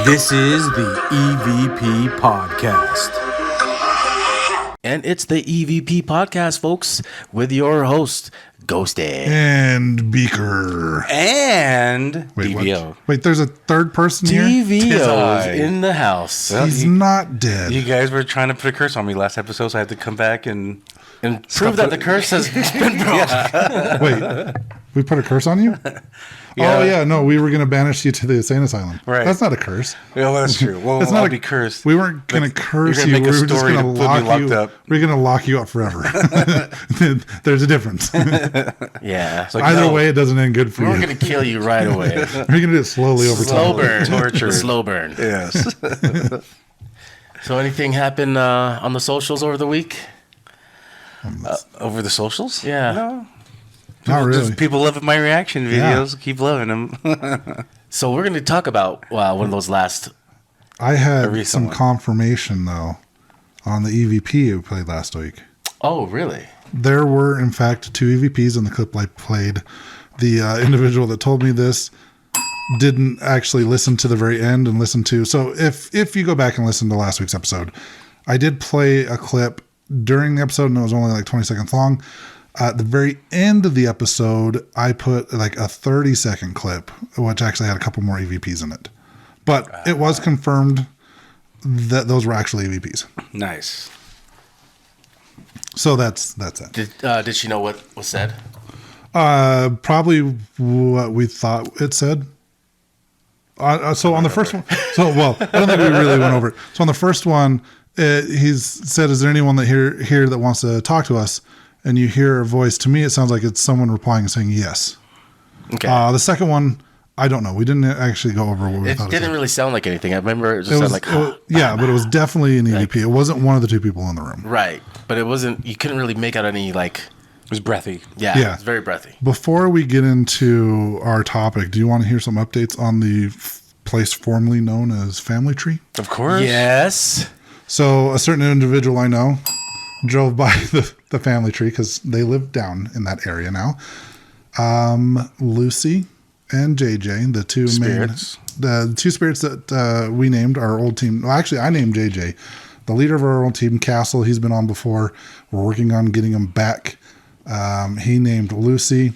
This is the EVP Podcast. And it's the EVP Podcast, folks, with your host, Ghosty. And Beaker. And DVO. What? Wait, there's a third person here? DVO's in the house. He's not dead. You guys were trying to put a curse on me last episode, so I had to come back and prove that the curse has been broken. Wait, we put a curse on you? Yeah. Oh, yeah, no, we were going to banish you to the insane asylum. Right. That's not a curse. Well, that's true. Well, It's I'll not be cursed. We weren't going to curse you're you. gonna make a We were just story going to to put me lock locked you up. We're going to lock you up forever. There's a difference. Yeah. It's like, Either no, way, it doesn't end good for We're you. going to kill you right away. We're going to do it slowly over Slow time. burn. Torture. Slow burn. Yes. So anything happened on the socials over the week? Over the socials? Yeah. No. Not really. Just people loving my reaction Yeah. videos. Keep loving them. So we're going to talk about one of those last... I had recent some one. confirmation, though, on the EVP we played last week. Oh, really? There were, in fact, 2 EVPs in the clip I played. The individual that told me this didn't actually listen to the very end and listen to... So if you go back and listen to last week's episode, I did play a clip during the episode, and it was only like 20 seconds long. At the very end of the episode, I put like a 30-second clip, which actually had a couple more EVPs in it. But it was confirmed that those were actually EVPs. Nice. So that's it. Did she know what was said? Probably what we thought it said. So on the first one, I don't think we really went over it. So on the first one, he's said, "Is there anyone that here that wants to talk to us?" And you hear a voice. To me, it sounds like it's someone replying and saying yes. Okay. The second one, I don't know. We didn't actually go over what we It thought. didn't really sound like anything. I remember it just sounded like... yeah, but it was definitely an EVP. It wasn't one of the 2 people in the room. Right. But it wasn't... You couldn't really make out any, like... It was breathy. Yeah, Yeah. it's very breathy. Before we get into our topic, do you want to hear some updates on the place formerly known as Family Tree? Of course. Yes. So a certain individual I know drove by the Family Tree because they live down in that area now. Lucy and JJ, the 2 Spirits. the 2 spirits that we named our old team. Well, actually, I named JJ, the leader of our old team, Castle. He's been on before. We're working on getting him back. He named Lucy.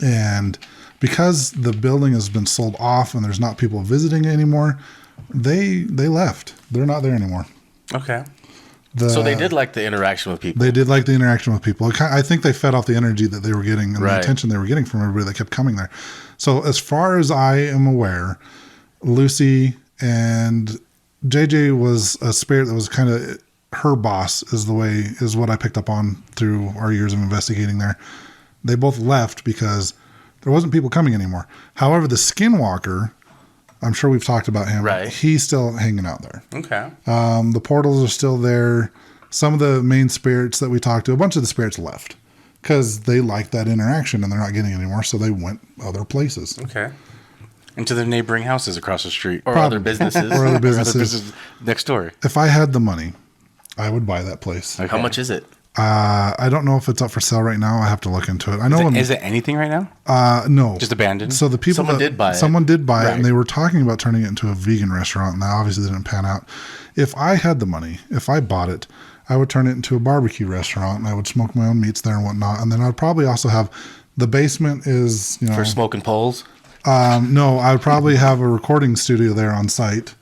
And because the building has been sold off and there's not people visiting anymore, they left. They're not there anymore. Okay. So they did like the interaction with people. They did like the interaction with people. I think they fed off the energy that they were getting and the Right. attention they were getting from everybody that kept coming there. So as far as I am aware, Lucy and JJ was a spirit that was kind of her boss is what I picked up on through our years of investigating there. They both left because there wasn't people coming anymore. However, the Skinwalker, I'm sure we've talked about him. Right. He's still hanging out there. Okay. The portals are still there. Some of the main spirits that we talked to, a bunch of the spirits left because they liked that interaction and they're not getting it anymore. So they went other places. Okay. Into the neighboring houses across the street. or other businesses. Or other Other businesses. businesses next door. If I had the money, I would buy that place. Okay. How much is it? I don't know if it's up for sale right now. I have to look into it. I know. Is it anything right now? No. Just abandoned? So the people Someone did buy it. Someone did buy it, Right. and they were talking about turning it into a vegan restaurant, and that obviously didn't pan out. If I had the money, if I bought it, I would turn it into a barbecue restaurant, and I would smoke my own meats there and whatnot. And then I'd probably also have the basement is For smoking poles? no, I would probably have a recording studio there on site,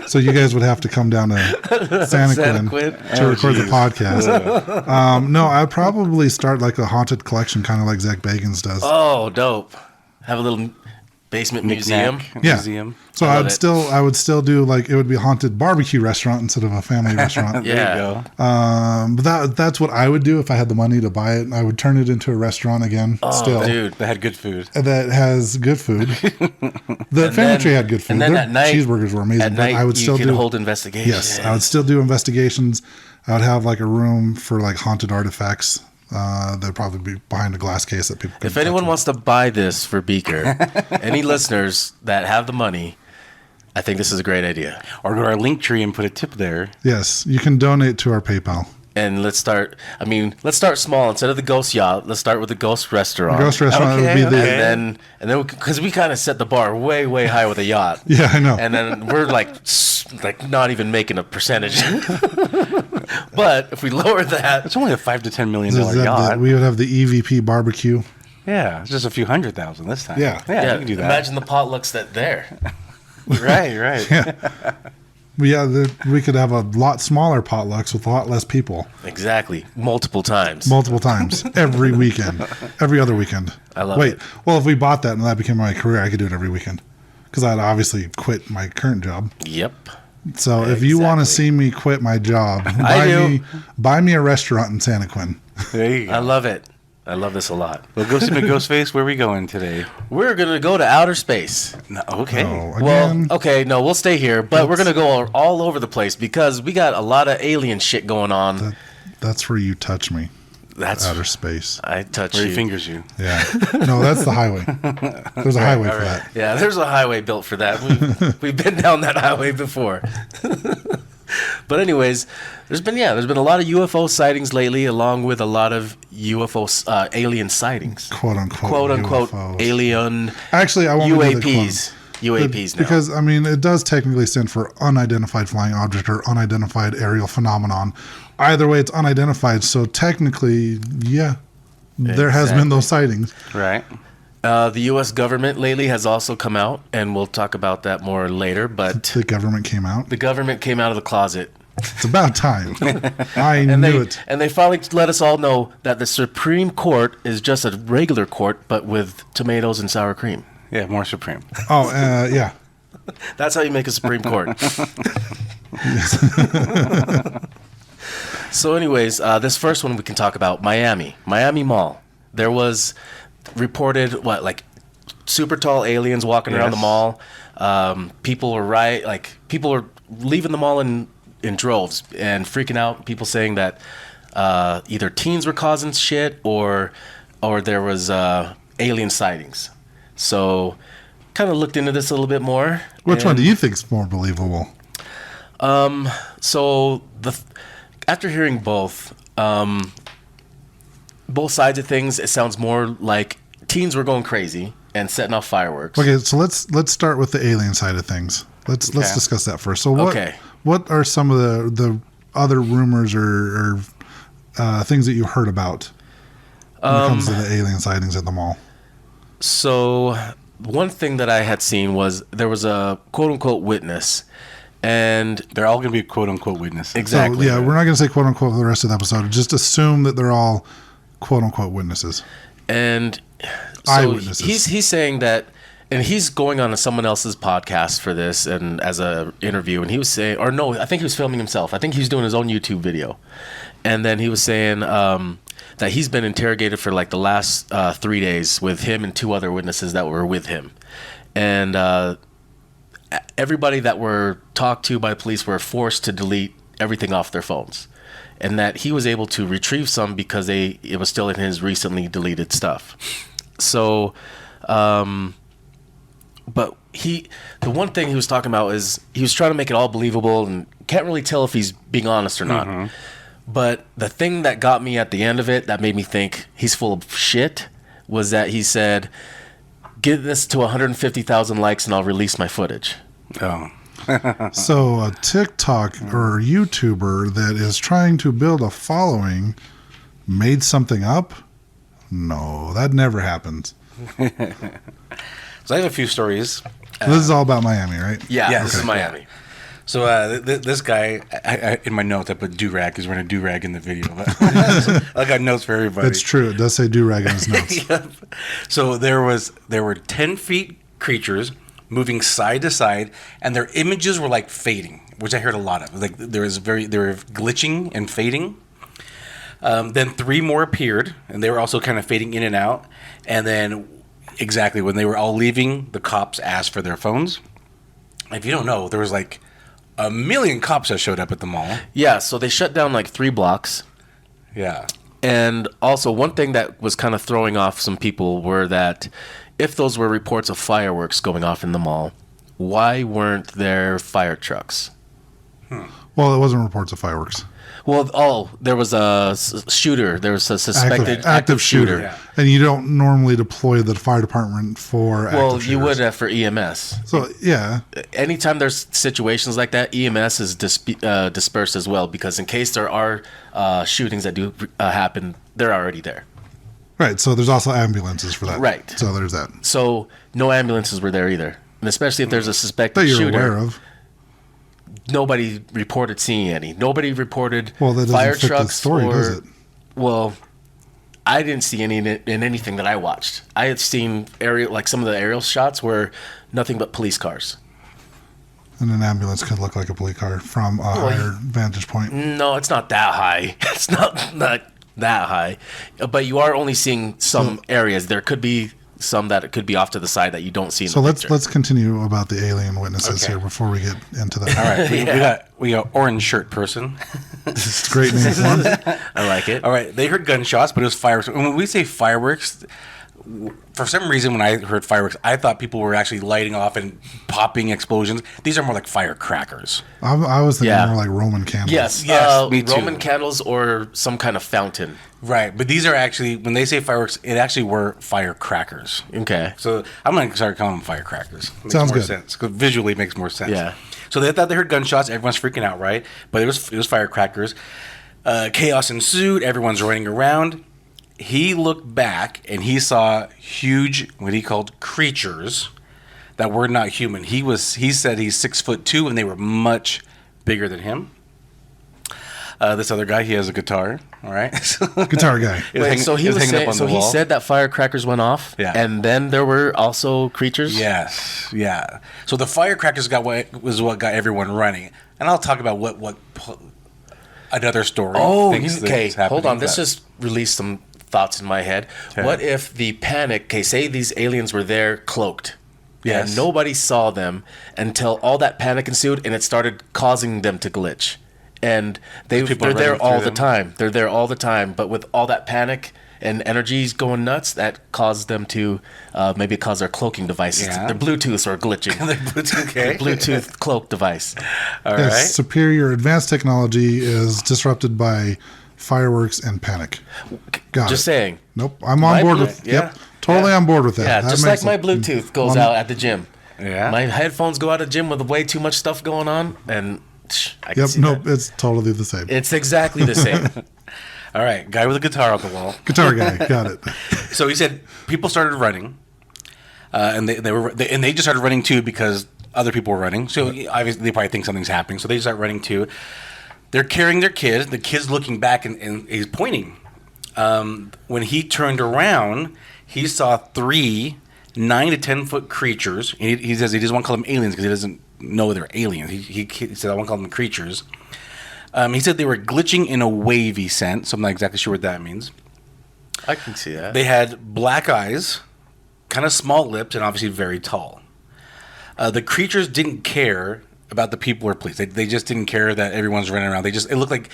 so you guys would have to come down to San Quinn to record the podcast. No, I'd probably start like a haunted collection, kind of like Zach Bagans does. Oh, dope. Have a little basement museum. Yeah. Museum. So I I love would still do like it would be a haunted barbecue restaurant instead of a family restaurant. Yeah. There you go. But that's what I would do if I had the money to buy it. I would turn it into a restaurant again. still, dude. They had good food. that has good food. The Family Tree had good food. And then Their at night, cheeseburgers were amazing. At but night, I would still you can do hold investigations. Yes, I would still do investigations. I would have like a room for like haunted artifacts. They'd probably be behind a glass case that people. If anyone wants to buy this for Beaker, any listeners that have the money, I think this is a great idea. Or go to our link tree and put a tip there. yes, you can donate to our PayPal. And let's start small. Instead of the ghost yacht, let's start with the ghost restaurant. Ghost restaurant would be And then because we kind of set the bar way, way high with a yacht. Yeah, I know. And then we're like not even making a percentage. But if we lower that, It's only a $5 to $10 million yacht. We would have the EVP barbecue. Yeah, it's just a few $100,000 this time. Yeah. Yeah, you can do that. Imagine the potlucks there. Right. Yeah, we could have a lot smaller potlucks with a lot less people. Exactly. Multiple times. Every weekend. Every other weekend. I love it. Well, if we bought that and that became my career, I could do it every weekend. Because I'd obviously quit my current job. Yep. So if you want to see me quit my job, buy me a restaurant in Santa Quinn. There you go. I love it. I love this a lot. Well, Ghosty McGhostface, where are we going today? We're going to go to outer space. No, okay. We'll stay here, but we're going to go all over the place because we got a lot of alien shit going on. That's where you touch me. That's outer space. I touch where you. he fingers you. Yeah. No, that's the highway. There's a highway for that. Yeah, there's a highway built for that. We've been down that highway before. But anyways, there's been a lot of UFO sightings lately, along with a lot of UFO alien sightings, quote unquote UFOs. Alien. Actually, I won't UAPs. UAPs now. Because I mean, it does technically stand for unidentified flying object or unidentified aerial phenomenon. Either way, it's unidentified. So technically, yeah, there has been those sightings. Right. The U.S. government lately has also come out, and we'll talk about that more later. But the government came out. The government came out of the closet. It's about time. I knew it. And they finally let us all know that the Supreme Court is just a regular court, but with tomatoes and sour cream. Yeah, more Supreme. Oh, yeah. That's how you make a Supreme Court. So anyways, this first one we can talk about, Miami Mall. There was reported super tall aliens walking around the mall. People were leaving the mall in droves and freaking out. People saying that either teens were causing shit or there was alien sightings. So kind of looked into this a little bit more. Which one do you think is more believable? So after hearing both sides of things, it sounds more like teens were going crazy and setting off fireworks. Okay, so let's start with the alien side of things. Let's discuss that first. So what are some of the other rumors or things that you heard about when it comes to the alien sightings at the mall? So one thing that I had seen was there was a quote unquote witness, and they're all going to be quote unquote witnesses. Exactly. So, yeah, we're not going to say quote unquote for the rest of the episode. Just assume that they're all quote unquote witnesses. And so eyewitnesses. He's saying that, and he's going on to someone else's podcast for this and as a interview, and he was saying, or no, I think he was filming himself. I think he was doing his own YouTube video, and then he was saying that he's been interrogated for like the last 3 days with him and two other witnesses that were with him, and everybody that were talked to by police were forced to delete everything off their phones, and that he was able to retrieve some because it was still in his recently deleted stuff. So, but the one thing he was talking about is he was trying to make it all believable and can't really tell if he's being honest or not. Mm-hmm. But the thing that got me at the end of it that made me think he's full of shit was that he said, "Get this to 150,000 likes and I'll release my footage." Oh. So a TikTok or YouTuber that is trying to build a following made something up? No, that never happens. So I have a few stories. This is all about Miami, right? Yeah, this is Miami. So this guy, I in my notes, I put do-rag. He's wearing a do-rag in the video. I got notes for everybody. It's true. It does say do-rag in his notes. Yep. So there were 10 feet creatures moving side to side, and their images were like fading, which I heard a lot of. Like they were glitching and fading. Then 3 more appeared, and they were also kind of fading in and out. And then exactly when they were all leaving, the cops asked for their phones. If you don't know, there was like 1 million cops that showed up at the mall. Yeah, so they shut down like 3 blocks. Yeah. And also one thing that was kind of throwing off some people were that if those were reports of fireworks going off in the mall, why weren't there fire trucks? Well, it wasn't reports of fireworks. Well, there was a shooter. There was a suspected Active shooter. Yeah. And you don't normally deploy the fire department for Well, active you would shooters. have for EMS. So, yeah. Anytime there's situations like that, EMS is dispersed as well, because in case there are shootings that do happen, they're already there. Right. So there's also ambulances for that. Right. So there's that. So no ambulances were there either. And especially if there's a suspected That you're shooter. aware of. Nobody reported seeing any. Nobody reported Well, that doesn't fire fit the trucks story, or, does it? Well, I didn't see any in anything that I watched. I had seen some of the aerial shots were nothing but police cars. And an ambulance could look like a police car from a higher vantage point. No, it's not that high. It's not that high. But you are only seeing some areas. There could be some that could be off to the side that you don't see in So the let's picture. continue about the alien witnesses Okay. here before we get into that. All right, Yeah. we got orange shirt person. It's a great name for one. I like it. All right, they heard gunshots, but it was fireworks. And when we say fireworks, for some reason, when I heard fireworks, I thought people were actually lighting off and popping explosions. These are more like firecrackers. I was thinking Yeah. more like Roman candles. Yes, me too. Roman candles or some kind of fountain. Right, but these are actually, when they say fireworks, it actually were firecrackers. Okay. So I'm going to start calling them firecrackers. Makes Sounds more good. sense, 'cause visually it makes more sense. Yeah. So they thought they heard gunshots. Everyone's freaking out, right? But it was firecrackers. Chaos ensued. Everyone's running around. He looked back and he saw huge, what he called creatures that were not human. He said he's 6'2" and they were much bigger than him. This other guy, he has a guitar. All right. Guitar guy. It was hanging- so he it was was hanging up saying, on so the he wall. said that firecrackers went off, Yeah. and then there were also creatures. Yes, yeah. So the firecrackers was what got everyone running, and I'll talk about what another story. Oh, thinks okay. that's happening, Hold on. This but- just released some thoughts in my head. Okay. What if the panic? Okay, say these aliens were there cloaked. Yes. And nobody saw them until all that panic ensued, and it started causing them to glitch. And People are they're there running all through the them. time. They're there all the time. But with all that panic and energies going nuts, that caused them to maybe cause their cloaking devices. Yeah. Their Bluetooth or glitching. They're Bluetooth, okay. Bluetooth cloak device. All Yes, right. superior advanced technology is disrupted by fireworks and panic. Got Just it. saying. Nope, I'm on My board Blu- with. yeah. Yep, totally Yeah. on board with that. Yeah, That just like makes my it- Bluetooth goes one- out at the gym. Yeah. My headphones go out at the gym with way too much stuff going on, and I can Yep, see nope, that. it's totally the same. It's exactly the same. All right. Guy with a guitar on the wall. Guitar guy, got it. So he said people started running, and they just started running too because other people were running. So obviously they probably think something's happening. So they start running too. They're carrying their kid. The kid's looking back and he's pointing. When he turned around, he saw 3 9 to 10 foot creatures. And he says he doesn't want to call them aliens because he doesn't know they're aliens. He said I want to call them creatures. He said they were glitching in a wavy sense. So I'm not exactly sure what that means. I can see that. They had black eyes, kind of small lips, and obviously very tall. The creatures didn't care about the people or police. They just didn't care that everyone's running around. It looked like,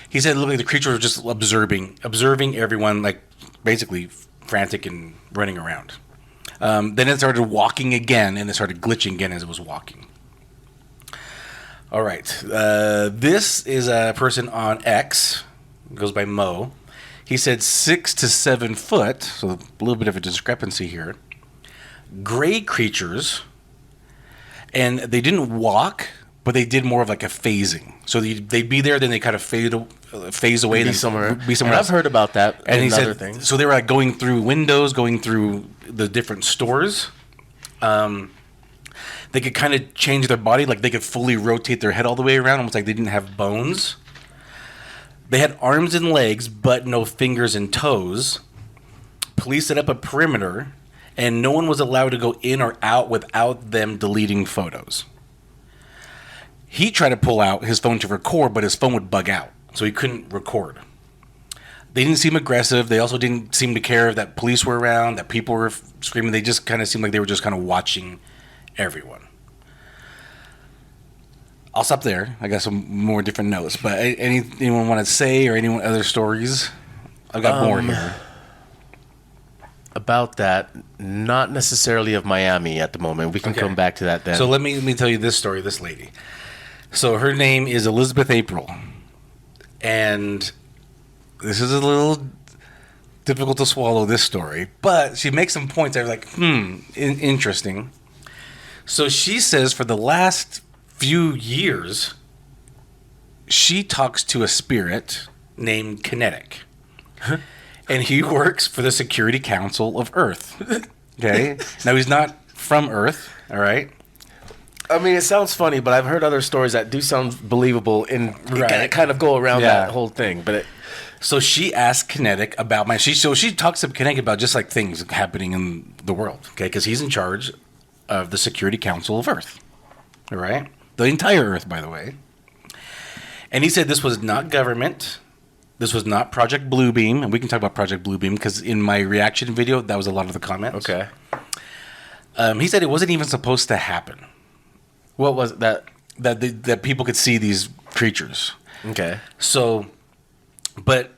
he said it looked like the creatures were just observing everyone, like basically frantic and running around. Then it started walking again, and it started glitching again as it was walking. All right. This is a person on X, goes by Mo. He said 6 to 7 foot, so a little bit of a discrepancy here. Gray creatures, and they didn't walk, but they did more of like a phasing. So they'd be there, then they kind of phase away, Be then somewhere. Be somewhere And else. I've heard about that. And he other said, things. so they were like going through windows, going through the different stores. They could kind of change their body, like they could fully rotate their head all the way around, almost like they didn't have bones. They had arms and legs, but no fingers and toes. Police set up a perimeter, and no one was allowed to go in or out without them deleting photos. He tried to pull out his phone to record, but his phone would bug out, so he couldn't record. They didn't seem aggressive. They also didn't seem to care that police were around, that people were screaming. They just kind of seemed like they were just kind of watching everyone. I'll stop there. I got some more different notes, but anyone want to say or anyone other stories? I've got more here. About that, not necessarily of Miami at the moment. We can Okay. come back to that then. So let me tell you this story. This lady. So her name is Elizabeth April. And this is a little difficult to swallow, this story. But she makes some points that are like, interesting. So she says for the last few years, she talks to a spirit named Kinetic. And he works for the Security Council of Earth. Okay? Now, he's not from Earth, all right? I mean, it sounds funny, but I've heard other stories that do sound believable and Right. kind of go around Yeah. that whole thing. But So she asked Kinetic about she talks to Kinetic about just like things happening in the world, okay? Because he's in charge of the Security Council of Earth, all right? The entire Earth, by the way. And he said this was not government. This was not Project Bluebeam, and we can talk about Project Bluebeam because in my reaction video, that was a lot of the comments. okay, He said it wasn't even supposed to happen. what was that? That people could see these creatures. Okay, So, but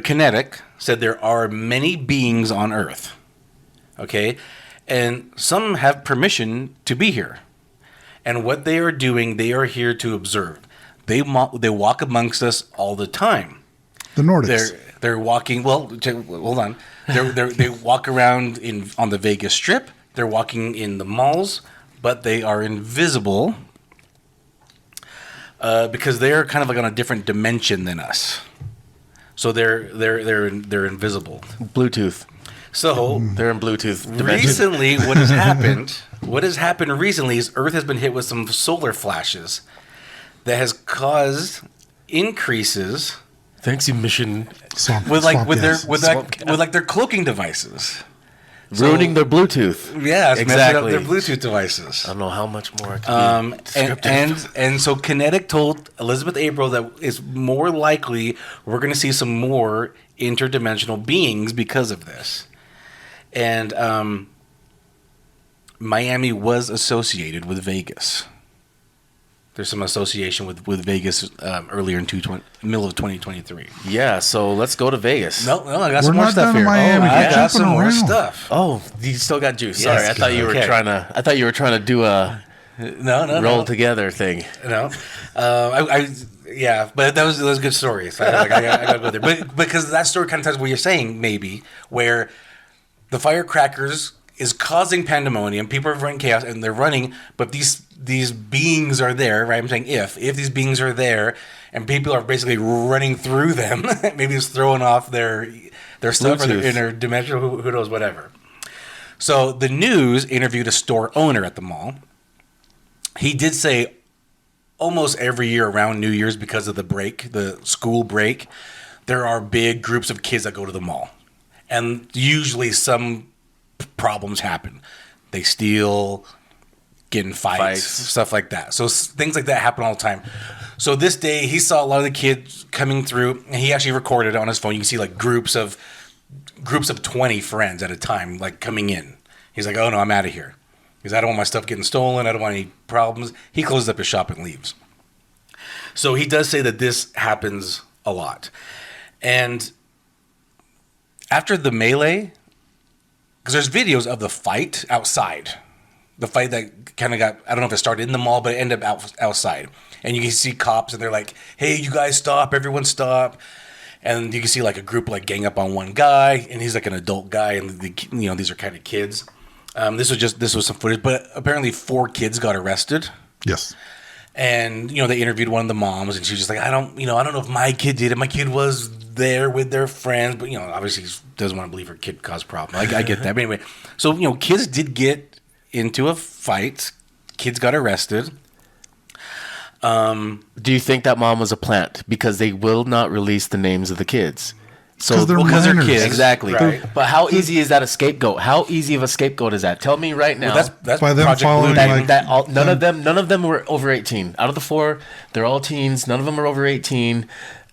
Kinetic said there are many beings on Earth, okay, and some have permission to be here, and what they are doing, they are here to observe. They walk amongst us all the time. The Nordics. They're walking. Well, hold on. They walk around on the Vegas Strip. They're walking in the malls, but they are invisible. Because they are kind of like on a different dimension than us, so they're invisible. Bluetooth. So They're in Bluetooth dimension. recently, what has happened recently is Earth has been hit with some solar flashes that has caused increases Thanks, you mission. Swamp, with like swamp with gas. with their cloaking devices. Ruining their Bluetooth. Yeah, it's messing up exactly. their Bluetooth devices. I don't know how much more I can be descriptive. And so Kinetic told Elizabeth April that it's more likely we're going to see some more interdimensional beings because of this. And Miami was associated with Vegas. There's some association with Vegas earlier in middle of 2023. Yeah, so let's go to Vegas. No, I got We're some more not stuff done in here. Miami. I Keep got some jumping more around. stuff. Oh, you still got juice. Yes, Sorry, I thought you were okay. trying to do a No, roll together thing. No, yeah, but that was a good story. So I gotta go there. But because that story kind of tells what you're saying, maybe where the firecrackers is causing pandemonium, people are running chaos, and they're running, but these beings are there, right? I'm saying if these beings are there, and people are basically running through them, maybe it's throwing off their stuff or Bluetooth. their interdimensional, who knows, whatever. So the news interviewed a store owner at the mall. He did say almost every year around New Year's, because of the school break, there are big groups of kids that go to the mall. And usually some problems happen. They steal, get in fights, stuff like that. So things like that happen all the time. So this day, he saw a lot of the kids coming through, and he actually recorded it on his phone. You can see like groups of 20 friends at a time, like coming in. He's like, oh no, I'm out of here. Because I don't want my stuff getting stolen. I don't want any problems. He closes up his shop and leaves. So he does say that this happens a lot. And after the melee, because there's videos of the fight outside. The fight that kind of got, I don't know if it started in the mall, but it ended up outside. And you can see cops, and they're like, hey, you guys stop. Everyone stop. And you can see like a group like gang up on one guy, and he's like an adult guy, and these are kind of kids. This was some footage, but apparently 4 kids got arrested. Yes. And they interviewed one of the moms, and she was just like, I don't know if my kid did it. My kid was there with their friends, but obviously she doesn't want to believe her kid caused problems. I get that. But anyway, so kids did get into a fight. Kids got arrested. Do you think that mom was a plant? Because they will not release the names of the kids. So 'Cause they're because they're minors. kids, exactly. right? But how easy is that a scapegoat? How easy of a scapegoat is that? Tell me right now. Well, that's By them Project following, Blue. like- None of them were over 18. Out of the 4, they're all teens. None of them are over 18.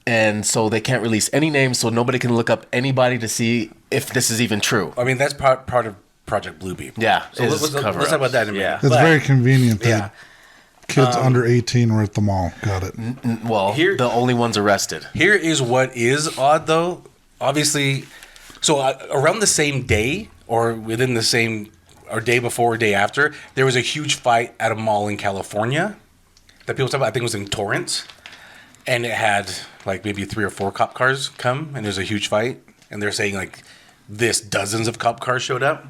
And so they can't release any names, so nobody can look up anybody to see if this is even true. I mean, that's part of Project Bluebeam. Yeah, So it is let's talk cover-ups. about that in a minute. Yeah. It's But very convenient that yeah. kids under 18 were at the mall. Got it. Well, Here- the only ones arrested. Here is what is odd, though. Obviously, so around the same day, or within the same, or day before or day after, there was a huge fight at a mall in California. that people talk about. I think it was in Torrance, and it had like maybe 3 or 4 cop cars come, and there's a huge fight, and they're saying like dozens of cop cars showed up.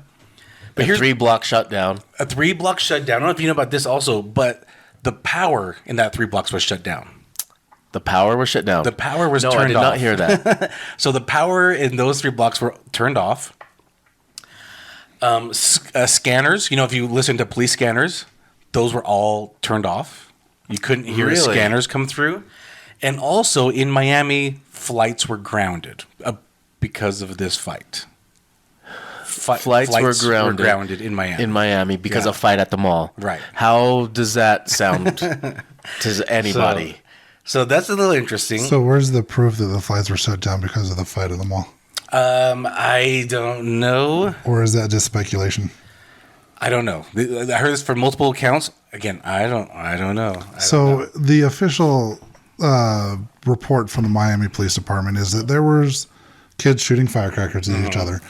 But here's 3-block shutdown. A 3-block shutdown. I don't know if you know about this also, but the power in that 3 blocks was shut down. The power was shut down. The power was turned off. No, I did not hear that. So the power in those 3 blocks were turned off. Scanners, if you listen to police scanners, those were all turned off. You couldn't hear scanners come through. And also in Miami, flights were grounded because of this fight. Flights were grounded in Miami. In Miami because of fight at the mall. Right. How does that sound to anybody? So that's a little interesting. So where's the proof that the flights were shut down because of the fight at the mall? I don't know. Or is that just speculation? I don't know. I heard this from multiple accounts. Again, I don't know. The official report from the Miami Police Department is that there was kids shooting firecrackers at each other.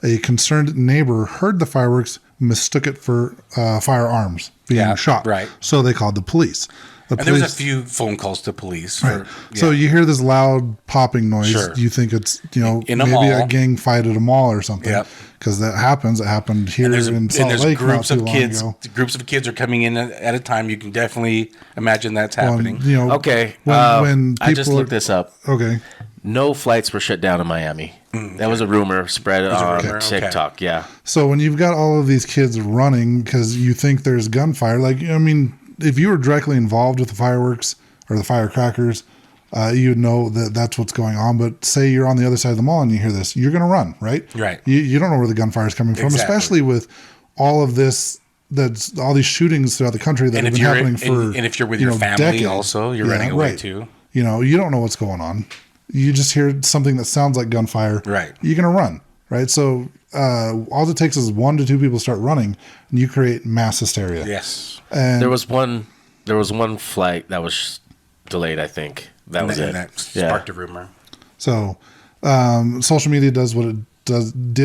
A concerned neighbor heard the fireworks, mistook it for firearms being shot. Right. So they called the police. There was a few phone calls to police. Right. So you hear this loud popping noise. Sure. You think it's, in a maybe mall. a gang fight at a mall or something. Yep. Because that happens. It happened here in Salt Lake not too long ago. Groups of kids are coming in at a time. You can definitely imagine that's happening. Okay. When I just looked this up. Okay. No flights were shut down in Miami. That was a rumor spread on TikTok. Okay. Yeah. So when you've got all of these kids running because you think there's gunfire, if you were directly involved with the fireworks or the firecrackers, you'd know that that's what's going on. But say you're on the other side of the mall and you hear this, you're going to run, right? Right. You don't know where the gunfire is coming from, especially with all of this. That's all these shootings throughout the country that have been happening for. And if you're with your family, decades. Also, you're running away too. You don't know what's going on. You just hear something that sounds like gunfire. Right. You're going to run. Right. So all it takes is 1 to 2 people start running, and you create mass hysteria. Yes. And there was one flight that was delayed. I think that was it. That sparked a rumor. So social media did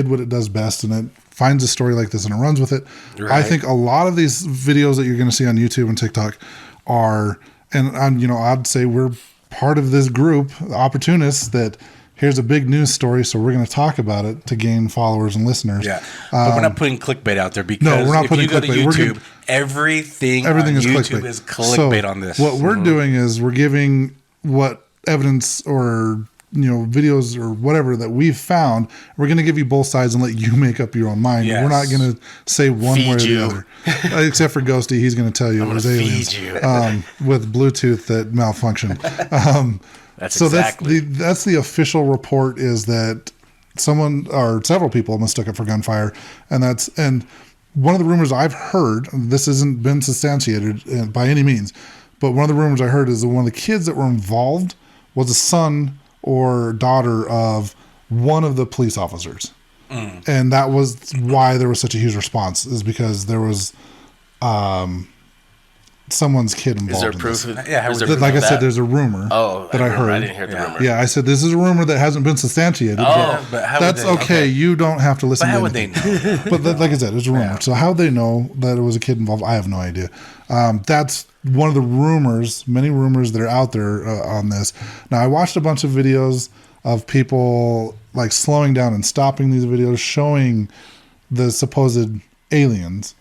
what it does best, and it finds a story like this and it runs with it. Right. I think a lot of these videos that you're going to see on YouTube and TikTok are, and I'd say we're part of this group, opportunists, that here's a big news story, so we're going to talk about it to gain followers and listeners. Yeah, but we're not putting clickbait out there because we're not if putting you go clickbait. to YouTube, everything on is YouTube is clickbait on this. What we're doing is we're giving what evidence or videos or whatever that we've found. We're going to give you both sides and let you make up your own mind. Yes. We're not going to say one way or the other. Except for Ghosty, he's going to tell you it was aliens with Bluetooth that malfunctioned. That's the official report, is that someone or several people mistook it for gunfire, and one of the rumors I've heard, this hasn't been substantiated by any means, but one of the rumors I heard is that one of the kids that were involved was a son or daughter of one of the police officers. And that was why there was such a huge response, is because there was someone's kid involved. Is there proof? Like I said, there's a rumor that I heard. I didn't hear the rumor. Yeah, I said this is a rumor that hasn't been substantiated. But how that's would they, okay. You don't have to listen. But to how would anything. they know? But like I said, it's a rumor. Yeah. So how they know that it was a kid involved, I have no idea. That's one of the rumors, many rumors that are out there on this. Now, I watched a bunch of videos of people like slowing down and stopping these videos, showing the supposed aliens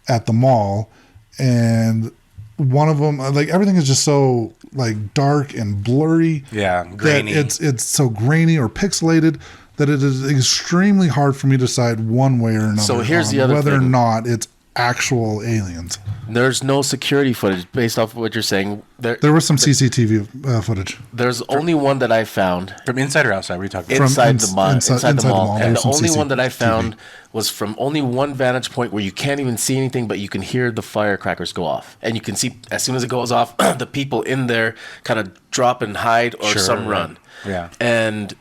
at the mall, and one of them, like, everything is just so like dark and blurry. Yeah, grainy. That it's so grainy or pixelated that it is extremely hard for me to decide one way or another. So here's the other whether thing. or not it's actual aliens. There's no security footage based off of what you're saying. There was some CCTV footage. There's only one that I found. From inside or outside? What are you talking about? Inside the mall. And the only CCTV. one that I found was from only one vantage point where you can't even see anything, but you can hear the firecrackers go off. And you can see, as soon as it goes off, the people in there kind of drop and hide, or some run. Yeah. And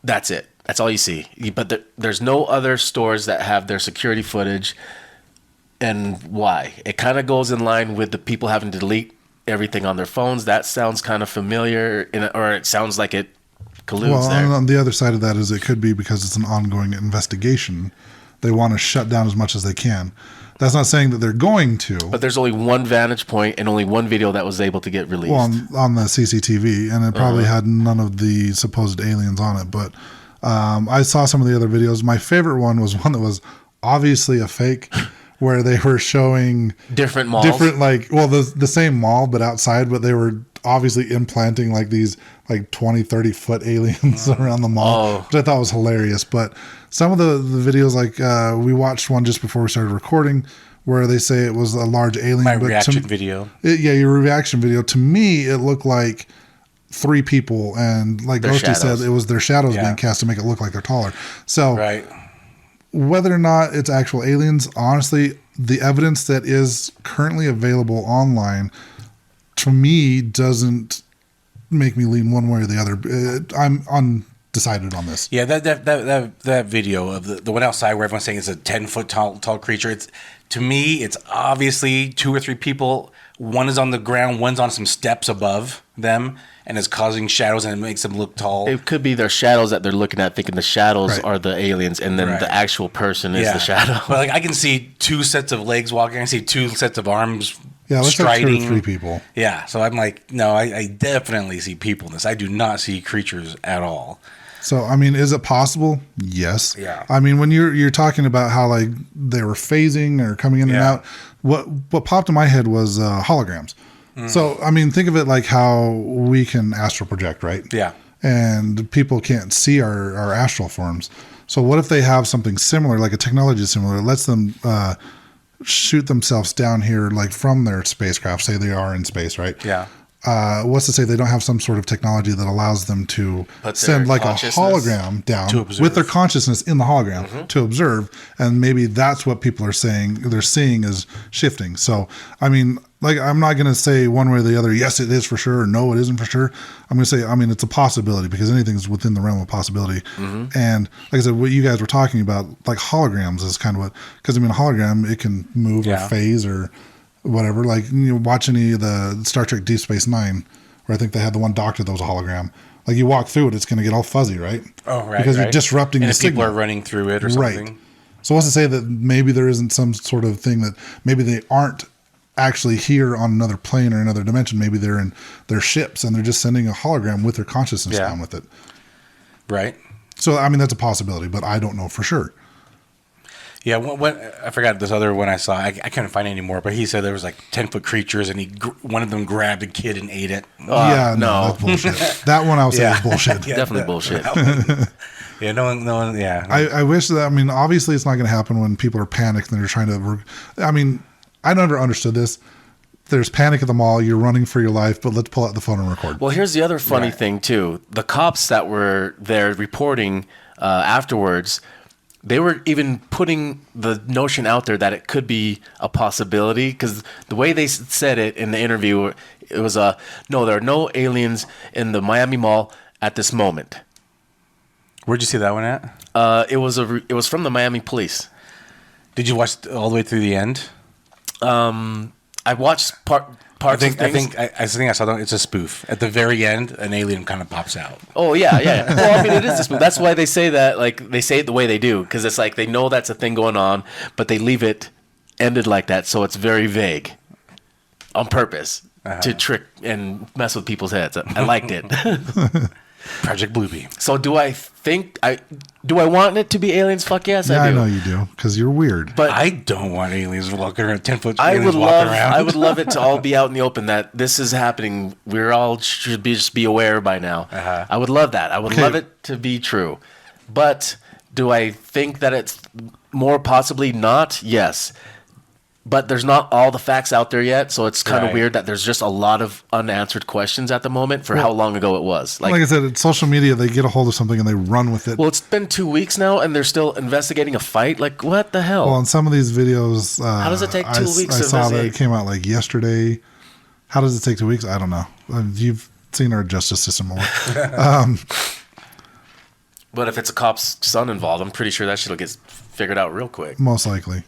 that's it. That's all you see. But there's no other stores that have their security footage. And why? It kind of goes in line with the people having to delete everything on their phones. That sounds kind of familiar, or it sounds like it colludes there. Well, on the other side of that is it could be because it's an ongoing investigation. They want to shut down as much as they can. That's not saying that they're going to. But there's only one vantage point and only one video that was able to get released. Well, on the CCTV, and it probably had none of the supposed aliens on it. But I saw some of the other videos. My favorite one was one that was obviously a fake, where they were showing different malls. The same mall, but outside, but they were obviously implanting like these like 20, 30 foot aliens around the mall, which I thought was hilarious. But some of the videos, like we watched one just before we started recording, where they say it was a large alien. My reaction video. Your reaction video. To me, it looked like 3 people, and like Ghosty said, it was their shadows being cast to make it look like they're taller. So whether or not it's actual aliens, honestly, the evidence that is currently available online, to me, doesn't make me lean one way or the other. I'm undecided on this. Yeah, that video of the one outside where everyone's saying it's a 10-foot tall creature. To me, it's obviously 2 or 3 people. One is on the ground, one's on some steps above them, and is causing shadows, and it makes them look tall. It could be their shadows that they're looking at, thinking the shadows are the aliens, and then the actual person is the shadow. But like, I can see 2 sets of legs walking. I can see 2 sets of arms. Yeah, let's have 2 or 3 people. Yeah, so I'm like, no, I definitely see people in this. I do not see creatures at all. So, I mean, is it possible? Yes. Yeah. I mean, when you're talking about how like they were phasing or coming in and out, what popped in my head was holograms. So, I mean, think of it like how we can astral project, right? Yeah. And people can't see our astral forms. So what if they have something similar, like a technology similar, that lets them shoot themselves down here, like from their spacecraft, say they are in space, right? Yeah. What's to say they don't have some sort of technology that allows them to send like a hologram down with their consciousness in the hologram to observe, and maybe that's what people are saying they're seeing is shifting. So, I mean, like, I'm not going to say one way or the other, yes, it is for sure, or no, it isn't for sure. I'm going to say, I mean, it's a possibility, because anything's within the realm of possibility. And like I said, what you guys were talking about, like holograms is kind of what, because I mean, a hologram, it can move or phase or whatever. Like, you know, watch any of the Star Trek Deep Space Nine, where I think they had the one doctor that was a hologram. Like, you walk through it, it's going to get all fuzzy, right? Oh, right. Because you're disrupting the signal. People are running through it or something. Right. So what's to say that maybe there isn't some sort of thing that maybe they aren't actually here on another plane or another dimension? Maybe they're in their ships and they're just sending a hologram with their consciousness down with it. Right. So, I mean, that's a possibility, but I don't know for sure. Yeah, what I forgot this other one I saw. I couldn't find it anymore, but he said there was like 10-foot creatures, and one of them grabbed a kid and ate it. Yeah, no, that's bullshit. That one I would say is bullshit. Definitely bullshit. Yeah, no one. Yeah, I wish that. I mean, obviously, it's not going to happen when people are panicked and they're trying to. I mean, I never understood this. There's panic at the mall. You're running for your life, but let's pull out the phone and record. Well, here's the other funny thing too. The cops that were there reporting afterwards, they were even putting the notion out there that it could be a possibility, because the way they said it in the interview, it was no, there are no aliens in the Miami Mall at this moment. Where'd you see that one at? It was from the Miami police. Did you watch all the way through the end? I watched parts I of things. I saw that. It's a spoof. At the very end, an alien kind of pops out. Oh yeah. Well, I mean, it is a spoof. That's why they say that. Like, they say it the way they do, because it's like they know that's a thing going on, but they leave it ended like that, so it's very vague, on purpose to trick and mess with people's heads. I liked it. Project Bluebeam. So do I want it to be aliens? Fuck yes, yeah, I do. I know you do, because you're weird. But I don't want aliens walking around, 10-foot I aliens would walking love. around. I would love it to all be out in the open, that this is happening. We're all should just be aware by now. I would love that. I would love it to be true. But do I think that it's more possibly not? Yes. But there's not all the facts out there yet, so it's kind of weird that there's just a lot of unanswered questions at the moment for how long ago it was. Like I said, it's social media. They get a hold of something and they run with it. Well, it's been 2 weeks now, and they're still investigating a fight? Like, what the hell? Well, in some of these videos... how does it take 2 weeks to saw investigate? that it came out like yesterday. How does it take 2 weeks? I don't know. You've seen our justice system more. But if it's a cop's son involved, I'm pretty sure that shit'll get figured out real quick. Most likely.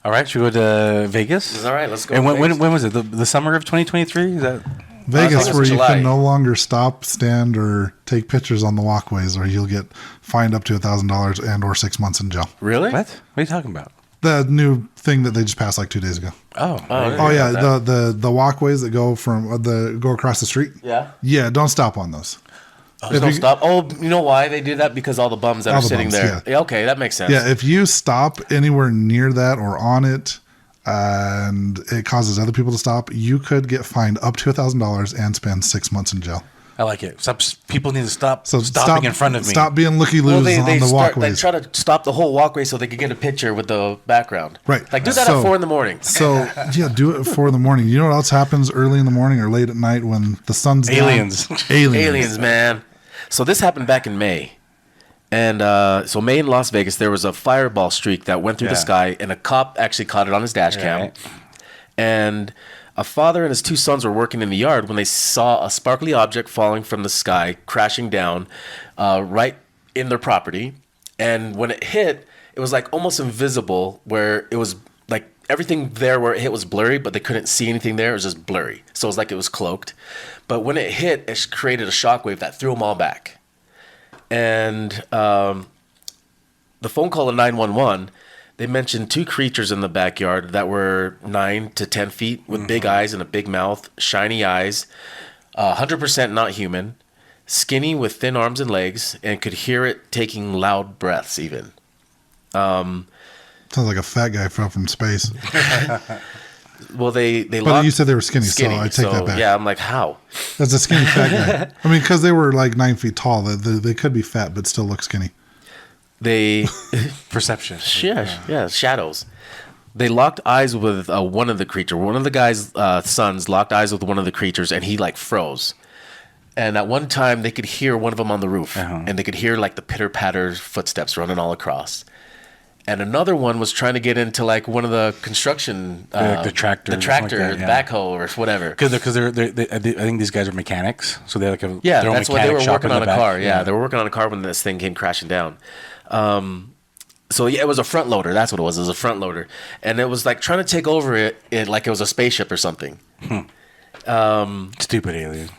All right, should we go to Vegas? All right, let's go. And when was it? The summer of 2023? Is that Vegas, where you July. can no longer stop, stand, or take pictures on the walkways, or you'll get fined up to $1,000 and or 6 months in jail. Really? what? What are you talking about? The new thing that they just passed like 2 days ago. Oh, Oh yeah, the walkways that go from go across the street. Yeah. Don't stop on those. There's no stop. Oh, you know why they do that? Because all the bums that are sitting there. Yeah, okay, that makes sense. Yeah, if you stop anywhere near that or on it, and it causes other people to stop, you could get fined up to $1,000 and spend 6 months in jail. I like it. People need to stop stopping in front of me. Stop being looky-loos on the walkways. They try to stop the whole walkway so they can get a picture with the background. Right. Like, do that at 4 a.m. So, yeah, do it at 4 a.m. You know what else happens early in the morning or late at night when the sun's Aliens. down? Aliens, man. So this happened back in May. And so May in Las Vegas, there was a fireball streak that went through the sky, and a cop actually caught it on his dash cam. And a father and his 2 sons were working in the yard when they saw a sparkly object falling from the sky, crashing down right in their property. And when it hit, it was like almost invisible, where it was like everything there where it hit was blurry, but they couldn't see anything there. It was just blurry. So it was like it was cloaked. But when it hit, it created a shockwave that threw them all back. And the phone call to 911, they mentioned 2 creatures in the backyard that were 9 to 10 feet with big eyes and a big mouth, shiny eyes, 100% not human, skinny with thin arms and legs, and could hear it taking loud breaths even. Sounds like a fat guy fell from space. Well, they But you said they were skinny, so I take that back. Yeah, I'm like, how? That's a skinny fat guy. I mean, because they were like 9 feet tall. They could be fat, but still look skinny. They perception. Yeah, shadows. They locked eyes with one of the creatures. One of the guy's sons locked eyes with one of the creatures, and he like froze. And at one time, they could hear one of them on the roof, and they could hear like the pitter patter footsteps running all across. And another one was trying to get into like one of the construction, the tractor, the backhoe, or whatever. Because I think these guys are mechanics, so they're like that's why they were working on a car. Yeah, they were working on a car when this thing came crashing down. So yeah, it was a front loader. That's what it was. It was a front loader, and it was like trying to take over it like it was a spaceship or something. Stupid alien.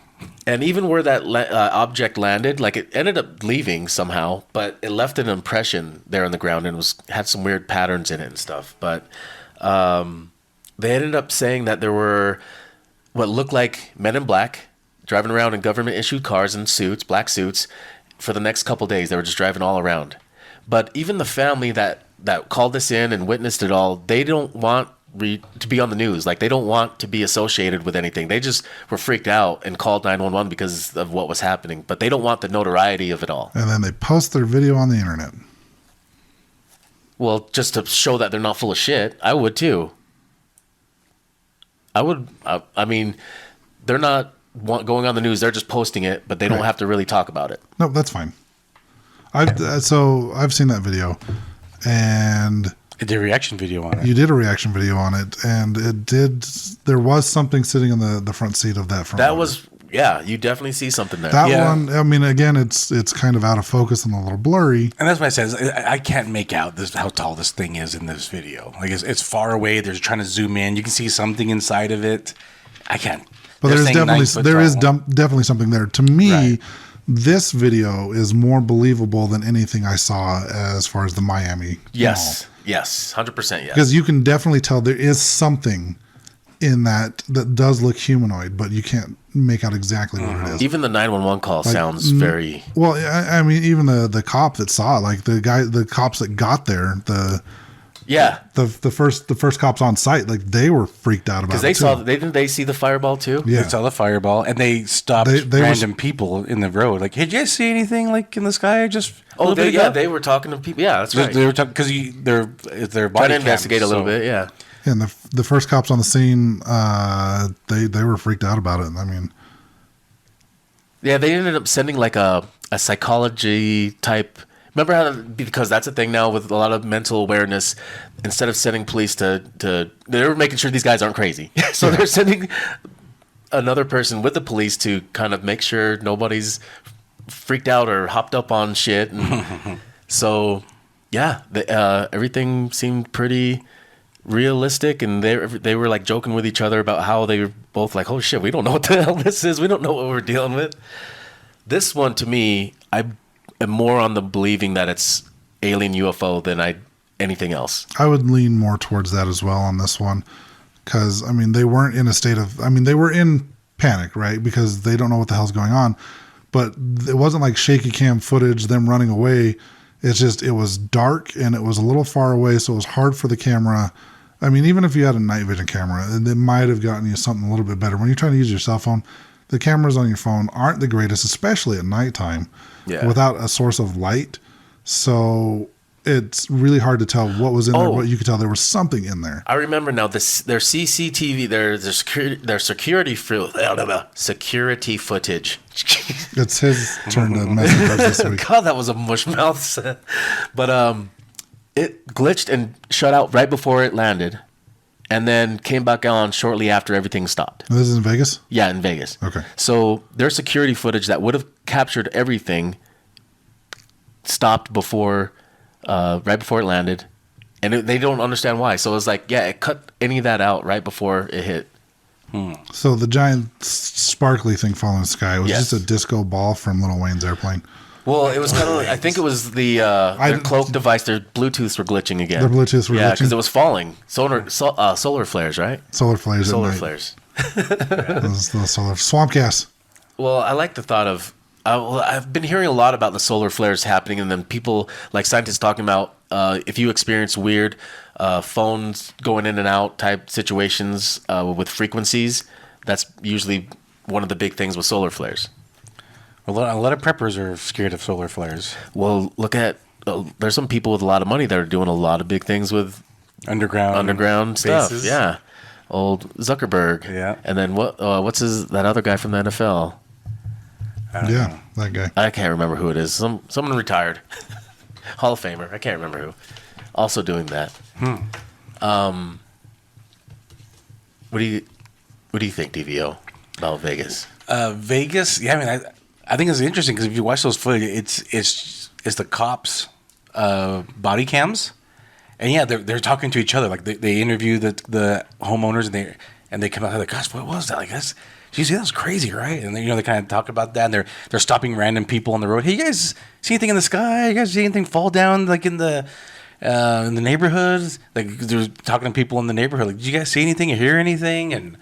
And even where that object landed, like it ended up leaving somehow, but it left an impression there on the ground and had some weird patterns in it and stuff. But they ended up saying that there were what looked like men in black driving around in government-issued cars and suits, black suits, for the next couple days. They were just driving all around. But even the family that called this in and witnessed it all, they don't want to be on the news. Like, they don't want to be associated with anything. They just were freaked out and called 911 because of what was happening. But they don't want the notoriety of it all. And then they post their video on the internet. Well, just to show that they're not full of shit. I would too. I mean, they're not going on the news. They're just posting it, but they don't have to really talk about it. No, that's fine. I've seen that video, and I did a reaction video on it. You did a reaction video on it, and there was something sitting in the front seat of that front. You definitely see something there. That one, I mean, again, it's kind of out of focus and a little blurry. And that's why I said I can't make out how tall this thing is in this video. Like, it's far away. They're trying to zoom in. You can see something inside of it. I can't. But there is definitely something there. To me, this video is more believable than anything I saw as far as the Miami. Yes. Yes, 100%. Yes, because you can definitely tell there is something in that does look humanoid, but you can't make out exactly what it is. Even the 911 call sounds very well. I mean, even the cop that saw it, like the cops that got there, the first cops on site, like they were freaked out about it because didn't they see the fireball too? Yeah, they saw the fireball, and they stopped random people in the road. Like, hey, did you guys see anything like in the sky? They were talking to people. Yeah, that's right. They were talking because they're body trying to investigate a little bit. Yeah. And the first cops on the scene, they were freaked out about it. I mean, yeah, they ended up sending like a psychology type. Remember how, because that's a thing now with a lot of mental awareness, instead of sending police to they're making sure these guys aren't crazy. So they're sending another person with the police to kind of make sure nobody's freaked out or hopped up on shit. And so, yeah, everything seemed pretty realistic, and they were like joking with each other about how they were both like, oh shit, we don't know what the hell this is. We don't know what we're dealing with. This one, to me, I am more on the believing that it's alien UFO than I anything else. I would lean more towards that as well on this one. Because, I mean, they weren't in a state of... I mean, they were in panic, right? Because they don't know what the hell's going on. But it wasn't like shaky cam footage, them running away. It's just, it was dark and it was a little far away, so it was hard for the camera. I mean, even if you had a night vision camera, it might have gotten you something a little bit better. When you're trying to use your cell phone, the cameras on your phone aren't the greatest, especially at nighttime, without a source of light. So it's really hard to tell what was in there, but you could tell there was something in there. I remember now, their CCTV, their security footage. It's his turn to mess with us this week. God, that was a mush mouth. But it glitched and shut out right before it landed, and then came back on shortly after everything stopped. This is in Vegas? Yeah, in Vegas. Okay. So their security footage that would have captured everything stopped before, right before it landed, and they don't understand why. So it's like, it cut any of that out right before it hit. So the giant sparkly thing falling in the sky was just a disco ball from Lil Wayne's airplane. Well, it was kind of. I think it was their cloak device. Their Bluetooths were glitching again. Their Bluetooths were glitching? because it was falling. Solar flares, right? Solar flares. Solar flares. The solar swamp gas. Well, I like the thought of. I've been hearing a lot about the solar flares happening, and then people like scientists talking about if you experience weird phones going in and out type situations with frequencies, that's usually one of the big things with solar flares. A lot of preppers are scared of solar flares. Well, look at there's some people with a lot of money that are doing a lot of big things with underground stuff. bases. Yeah, old Zuckerberg. Yeah, and then what's that other guy from the NFL? Yeah, that guy. I can't remember who it is. Someone retired, Hall of Famer. I can't remember who. Also doing that. What do you think, DVO, about Vegas? Vegas. Yeah, I mean, I think it's interesting because if you watch those footage, it's the cops' body cams, and yeah, they're talking to each other. Like they interview the homeowners, and they come out like, gosh, what was that? Like that's. You see, that was crazy, right? And they kind of talk about that, and they're stopping random people on the road. Hey, you guys see anything in the sky? You guys see anything fall down like in the neighborhoods? Like they're talking to people in the neighborhood. Like, did you guys see anything or hear anything? And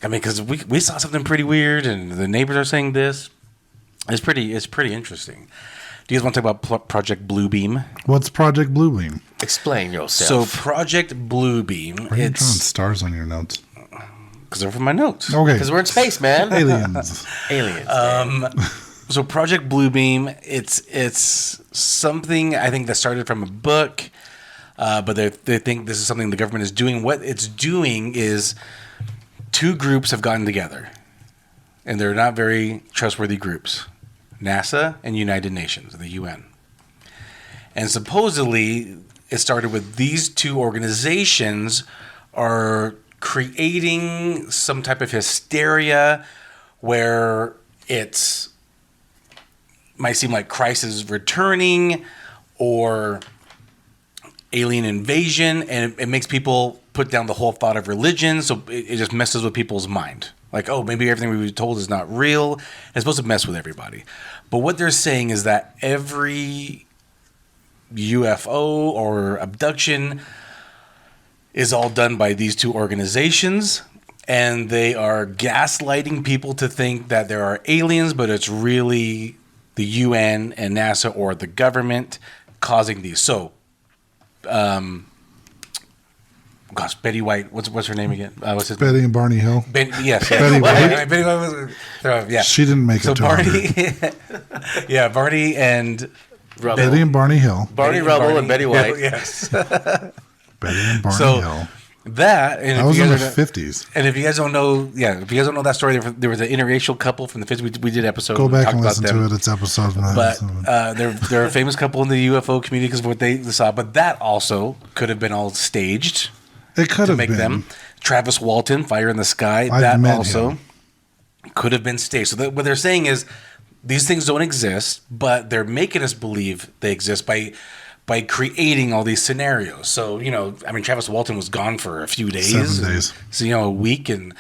I mean, because we saw something pretty weird, and the neighbors are saying this. It's pretty interesting. Do you guys want to talk about Project Bluebeam? What's Project Bluebeam? Explain yourself. So Project Bluebeam, Why are you drawing stars on your notes? Because they're from my notes. Okay. Because we're in space, man. Aliens. So Project Bluebeam, it's something I think that started from a book, but they think this is something the government is doing. What it's doing is two groups have gotten together, and they're not very trustworthy groups, NASA and United Nations, the UN. And supposedly it started with these two organizations are creating some type of hysteria where it's might seem like Christ is returning or alien invasion, and it makes people put down the whole thought of religion, so it just messes with people's mind. Like, oh, maybe everything we were told is not real. It's supposed to mess with everybody. But what they're saying is that every UFO or abduction is all done by these two organizations, and they are gaslighting people to think that there are aliens, but it's really the UN and NASA or the government causing these. So, Betty White, what's her name again? What's his Betty and Barney Hill. Yes. Betty White. Betty White was, yeah. She didn't make it to Barney, yeah, Barney and Rubble. Betty and Barney Hill. Barney Rubble and Betty White. Yes. Betty and Barney So, Hill. That, and That was in the 50s. And if you guys don't know, that story, there was an interracial couple from the 50s. We did episodes. Go back talked and about listen them. to it. It's episodes. But they're a famous couple in the UFO community because of what they saw. But that also could have been all staged. It could have make been. them. Travis Walton, Fire in the Sky. I've that met also him. could have been staged. So what they're saying is these things don't exist, but they're making us believe they exist by creating all these scenarios. So, Travis Walton was gone for a few days. 7 days. So, a week. And,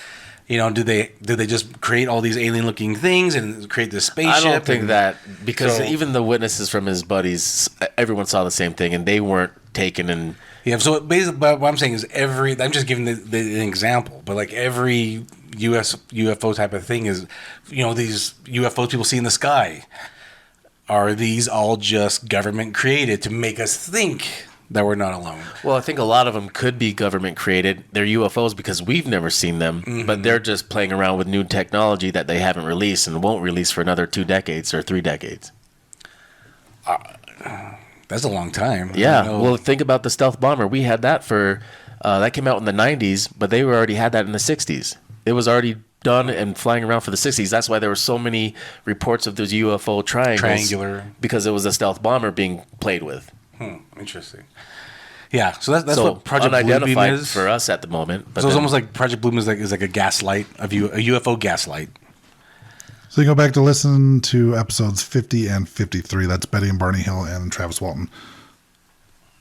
did they just create all these alien looking things and create this spaceship? I don't think that, because So- even the witnesses from his buddies, everyone saw the same thing, and they weren't taken and. Yeah, so basically, what I'm saying is I'm just giving the example, but like every UFO type of thing is, these UFOs people see in the sky, are these all just government created to make us think that we're not alone? Well, I think a lot of them could be government created. They're UFOs because we've never seen them, but they're just playing around with new technology that they haven't released and won't release for another 2 decades or 3 decades. That's a long time. Yeah. Well, think about the stealth bomber. We had that that came out in the 90s, but they already had that in the 60s. It was already done and flying around for the 60s. That's why there were so many reports of those UFO Triangular. Because it was a stealth bomber being played with. Interesting. Yeah, so that's what Project unidentified Bluebeam is for us at the moment. But so it's almost like Project Bluebeam is like a gaslight, a UFO gaslight. So you go back to listen to episodes 50 and 53. That's Betty and Barney Hill and Travis Walton.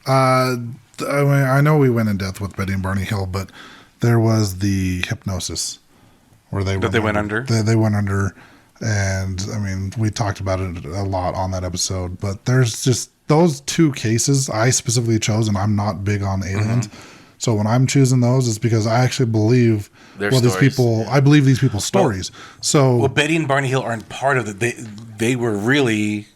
I know we went in depth with Betty and Barney Hill, but there was the hypnosis where they went under. They went under, and I mean, we talked about it a lot on that episode. But there's just those 2 cases I specifically chose, and I'm not big on aliens. So when I'm choosing those, it's because I actually believe these people. I believe these people's stories. So Betty and Barney Hill aren't part of it. They were really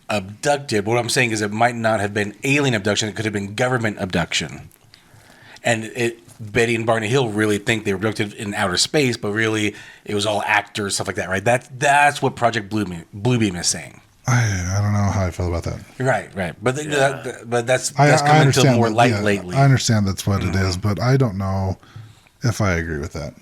abducted. What I'm saying is it might not have been alien abduction. It could have been government abduction. And Betty and Barney Hill really think they were abducted in outer space, but really it was all actors, stuff like that, right? That's what Project Bluebeam is saying. I don't know how I feel about that. Right. But that's come into more light lately. I understand that's what it is, but I don't know if I agree with that.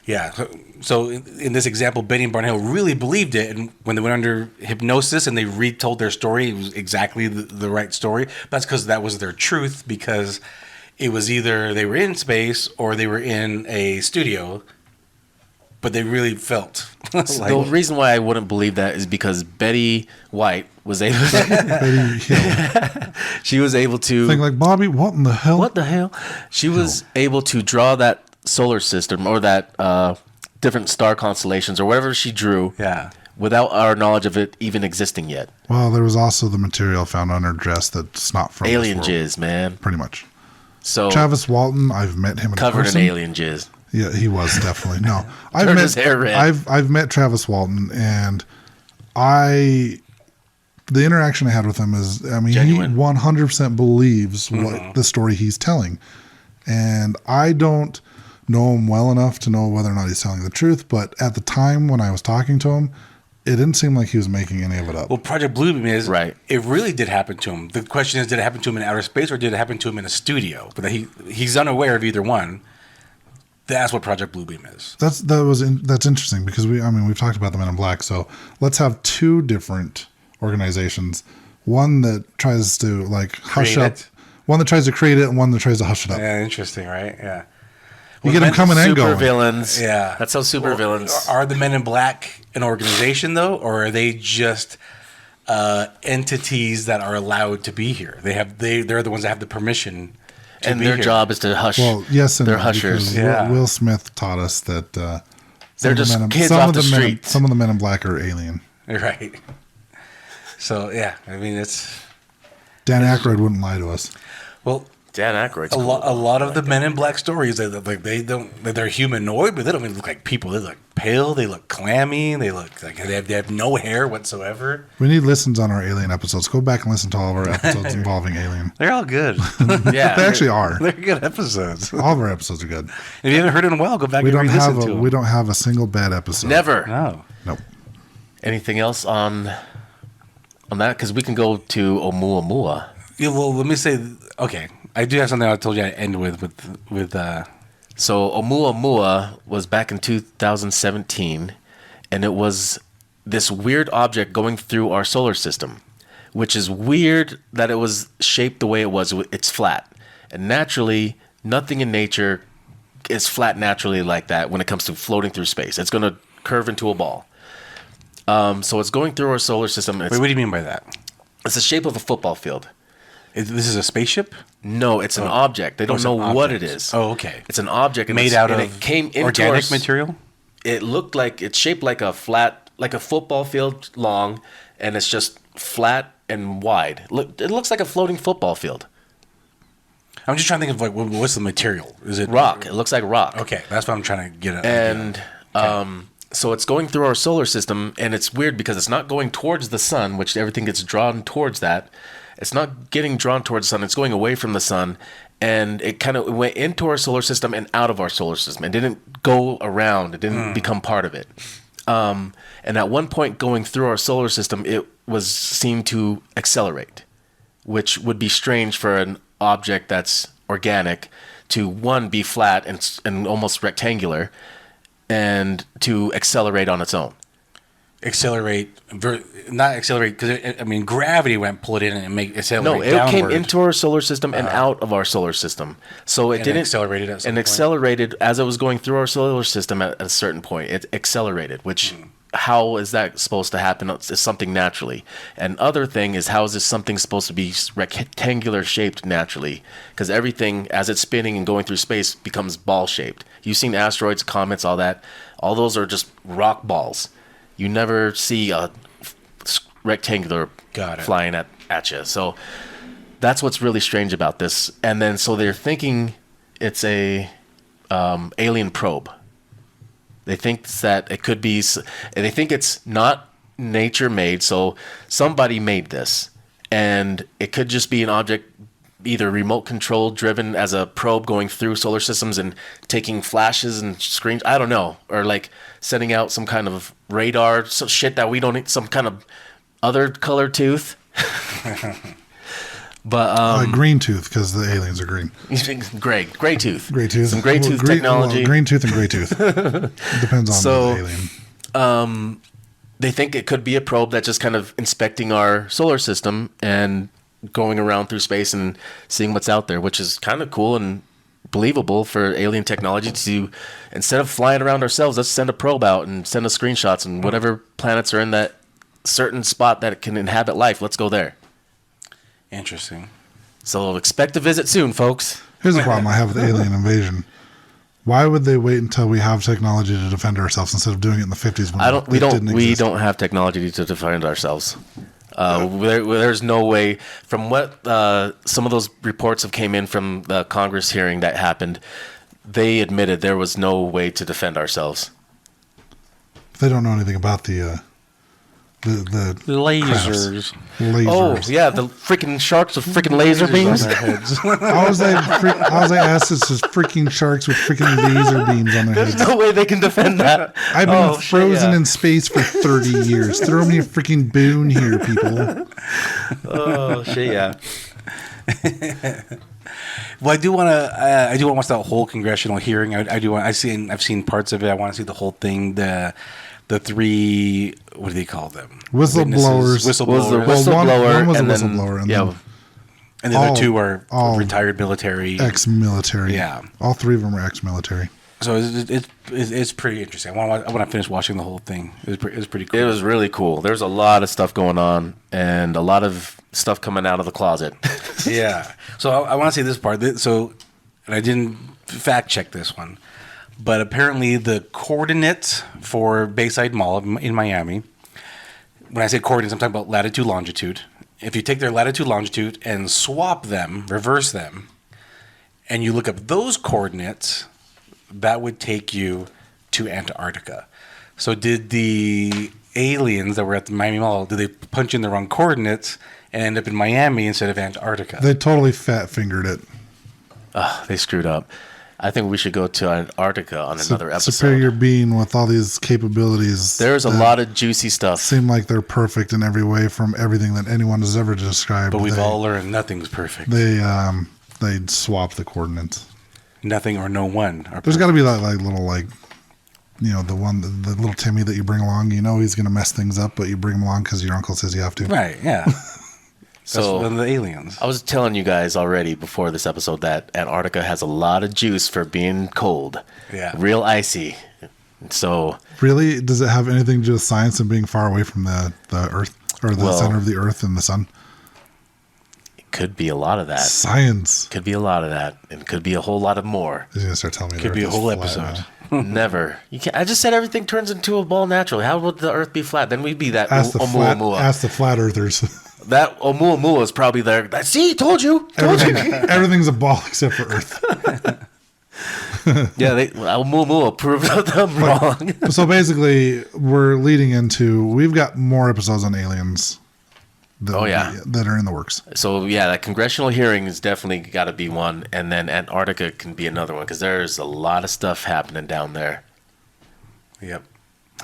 Yeah. So in this example, Betty and Barney Hill really believed it, and when they went under hypnosis and they retold their story, it was exactly the right story. That's because that was their truth, because it was either they were in space or they were in a studio, but they really felt the reason why I wouldn't believe that is because Betty White was able Betty Hill. She was able to think like, Bobby, what in the hell? What the hell? She was able to draw that solar system or that different star constellations or whatever she drew. Yeah. Without our knowledge of it even existing yet. Well, there was also the material found on her dress that's not from alien this world, jizz, man. pretty much. So Travis Walton, I've met him in covered person. in alien jizz. Yeah, he was definitely. No, Turned his hair red. I've met Travis Walton, and the interaction I had with him is, I mean, Genuine. he 100% believes what the story he's telling, and I don't know him well enough to know whether or not he's telling the truth. But at the time when I was talking to him, it didn't seem like he was making any of it up. Well, Project Bluebeam is right. It really did happen to him. The question is, did it happen to him in outer space or did it happen to him in a studio? But he's unaware of either one. That's what Project Bluebeam is. That's interesting because we've talked about the Men in Black. So let's have 2 different organizations. One that tries to like hush up. One that tries to create it, and one that tries to hush it up. Yeah, interesting, right? Yeah. You get them coming and going. Super villains. Yeah. That's how super villains. Are the Men in Black an organization, though, or are they just entities that are allowed to be here? They're the ones that have the permission to and be their here. job is to hush. Well, yes, and they're no, hushers. because Yeah. Will Smith taught us that They're just kids off the street. Some of the Men in Black are alien. Right. So, yeah, I mean, it's... Dan Aykroyd wouldn't lie to us. Well... Dan Aykroyd's a lot of the Men in Black stories, they're humanoid, but they don't even look like people. They look pale. They look clammy. They look like they have no hair whatsoever. We need listens on our alien episodes. Go back and listen to all of our episodes involving alien. They're all good. Yeah, They actually are. They're good episodes. All of our episodes are good. If you haven't heard it in a while, go back We and don't re-listen to them. we don't have a single bad episode. Never. No. Nope. Anything else on that? Because we can go to Oumuamua. Yeah, well, let me say, okay, I do have something I told you I'd end with. So Oumuamua was back in 2017, and it was this weird object going through our solar system, which is weird that it was shaped the way it was. It's flat. And naturally, nothing in nature is flat naturally like that when it comes to floating through space. It's going to curve into a ball. So it's going through our solar system. Wait, what do you mean by that? It's the shape of a football field. This is a spaceship? No, it's an object. They don't know what it is. Oh, okay. It's an object. Made out of it came into organic material? It looked like it's shaped like a football field long, and it's just flat and wide. It looks like a floating football field. I'm just trying to think of like what's the material? Is it Rock. It looks like rock. Okay, that's what I'm trying to get at. And so it's going through our solar system, and it's weird because it's not going towards the sun, which everything gets drawn towards that. It's not getting drawn towards the sun. It's going away from the sun, and it kind of went into our solar system and out of our solar system. It didn't go around. It didn't become part of it. And at one point going through our solar system, it seemed to accelerate, which would be strange for an object that's organic to, one, be flat and almost rectangular, and to accelerate on its own. Not accelerate, because I mean gravity went pull it in and make accelerate. No, it downward. came into our solar system and out of our solar system. So it didn't accelerated at some and point. accelerated as it was going through our solar system at a certain point. It accelerated, which how is that supposed to happen? It's something naturally. And other thing is, how is this something supposed to be rectangular shaped naturally? Because everything, as it's spinning and going through space, becomes ball shaped. You've seen asteroids, comets, all that. All those are just rock balls. You never see a rectangular flying at you. So that's what's really strange about this. And then so they're thinking it's a alien probe. They think that it could be, they think it's not nature made, so somebody made this. And it could just be an object, either remote control driven as a probe going through solar systems and taking flashes and screens. I don't know. Or like sending out some kind of radar, some shit that we don't need, some kind of other color tooth. But green tooth, because the aliens are green. Gray tooth. Gray tooth. Some gray tooth technology. Well, green tooth and gray tooth. It depends on the alien. They think it could be a probe that's just kind of inspecting our solar system and going around through space and seeing what's out there, which is kind of cool and believable for alien technology to, instead of flying around ourselves, let's send a probe out and send us screenshots and whatever planets are in that certain spot that can inhabit life, let's go there. Interesting. So expect a visit soon, folks. Here's the problem I have with alien invasion. Why would they wait until we have technology to defend ourselves instead of doing it in the 50s when we don't have technology to defend ourselves. There's no way. From what some of those reports have came in from the Congress hearing that happened, they admitted there was no way to defend ourselves. They don't know anything about the lasers. Oh yeah, the freaking sharks with freaking laser beams on their heads. How was I asked this as freaking sharks with freaking laser beams on their There's heads? no way they can defend that. I've been frozen in space for 30 years. Throw me a freaking boon here, people. Oh shit, yeah. Well, I do want to watch that whole congressional hearing. I've seen parts of it. I want to see the whole thing. The three, what do they call them? Whistleblowers. Whistleblower. One was a and then, whistleblower. And the other two are retired military. Ex-military. Yeah. All three of them are ex-military. So it's pretty interesting. I want to finish watching the whole thing. It was pretty cool. It was really cool. There's a lot of stuff going on and a lot of stuff coming out of the closet. Yeah. So I want to say this part. And I didn't fact check this one, but apparently the coordinates for Bayside Mall in Miami, when I say coordinates, I'm talking about latitude, longitude. If you take their latitude, longitude and swap them, reverse them, and you look up those coordinates, that would take you to Antarctica. So did the aliens that were at the Miami Mall, did they punch in the wrong coordinates and end up in Miami instead of Antarctica? They totally fat-fingered it. They screwed up. I think we should go to Antarctica on another episode. Superior being with all these capabilities. There's a lot of juicy stuff. Seem like they're perfect in every way from everything that anyone has ever described. But we've all learned nothing's perfect. They swap the coordinates. Nothing or no one. There's got to be that little the little Timmy that you bring along. You know he's going to mess things up, but you bring him along because your uncle says you have to. Right? Yeah. So one of the aliens. I was telling you guys already before this episode that Antarctica has a lot of juice for being cold. Yeah. Real icy. So really, does it have anything to do with science and being far away from the Earth or the center of the Earth and the sun? It could be a lot of that. Science. Could be a lot of that, and could be a whole lot of more. He's gonna start telling me. Could be a whole episode. Never. You can't. I just said everything turns into a ball naturally. How would the Earth be flat? Then we'd be that Ask the flat earthers. That Oumuamua is probably there. See, told you. Everything's a ball except for Earth. Yeah, Oumuamua proved them wrong. So basically, we're leading into, we've got more episodes on aliens that are in the works. So, yeah, that congressional hearing has definitely got to be one. And then Antarctica can be another one because there's a lot of stuff happening down there. Yep.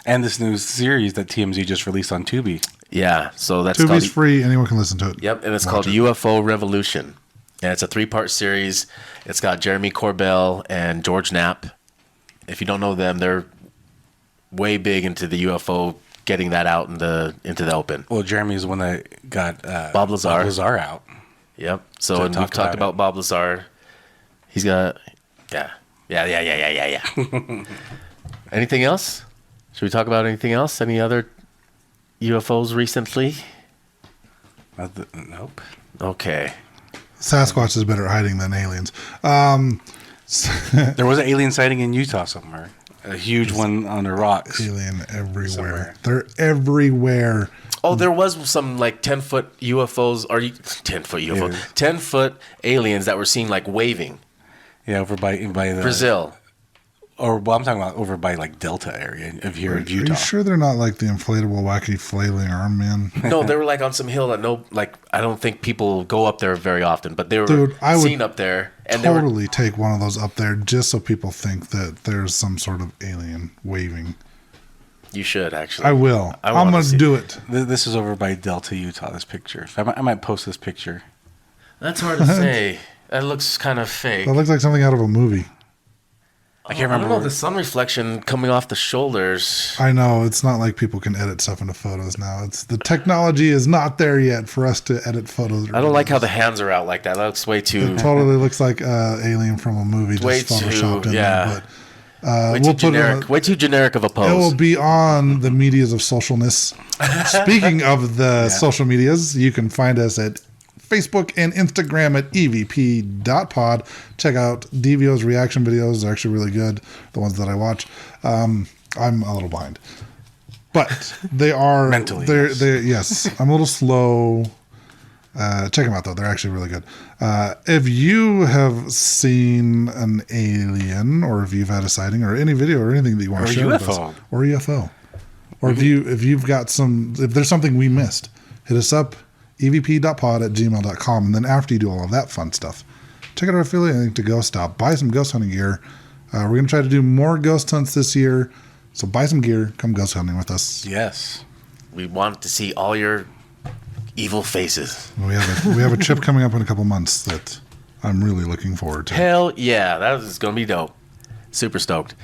And this new series that TMZ just released on Tubi. Yeah, so that's Tubi's free. Anyone can listen to it. Yep, and it's called UFO Revolution. And it's a 3-part series. It's got Jeremy Corbell and George Knapp. If you don't know them, they're way big into the UFO, getting that out into the open. Well, Jeremy is the one that got Bob Lazar out. Yep. So and we've talked about Bob Lazar. He's got yeah. Anything else? Should we talk about anything else? Any other UFOs recently? Nope. Okay. Sasquatch is better at hiding than aliens. There was an alien sighting in Utah somewhere. A huge one on the rocks. Alien everywhere. Somewhere. They're everywhere. Oh, there was some like 10-foot UFOs, or 10-foot UFO, 10-foot aliens that were seen like waving. Yeah, over by the Brazil. Or well, I'm talking about over by like Delta area of here in Utah. Are you sure they're not like the inflatable, wacky, flailing arm man? No, they were like on some hill that I don't think people go up there very often, but they were seen up there. And totally take one of those up there just so people think that there's some sort of alien waving. You should actually. I will. I'm going to do it. This is over by Delta, Utah. This picture. I might post this picture. That's hard to say. That looks kind of fake. That looks like something out of a movie. I can't remember. I don't know, the sun reflection coming off the shoulders. I know. It's not like people can edit stuff into photos now. The technology is not there yet for us to edit photos. I don't like how the hands are out like that. That looks way too... It totally looks like alien from a movie just photoshopped in there. But way too generic. Way too generic of a pose. It will be on the medias of socialness. Speaking of the social medias, you can find us at Facebook and Instagram at evp.pod. Check out DVO's reaction videos. They're actually really good, the ones that I watch. I'm a little behind. But they are... Mentally. Yes. I'm a little slow. Check them out, though. They're actually really good. If you have seen an alien, or if you've had a sighting, or any video or anything that you want to share with us, or UFO, or if you've got if there's something we missed, hit us up, evp.pod@gmail.com, and then after you do all of that fun stuff, check out our affiliate link to Ghost Stop. Buy some ghost hunting gear. We're going to try to do more ghost hunts this year, so buy some gear. Come ghost hunting with us. Yes. We want to see all your evil faces. We have a trip coming up in a couple months that I'm really looking forward to. Hell yeah, that is going to be dope. Super stoked.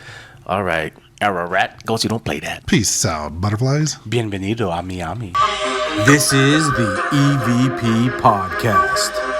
All right. Ararat, Ghosty, don't play that. Peace out, butterflies. Bienvenido a Miami. This is the EVP Podcast.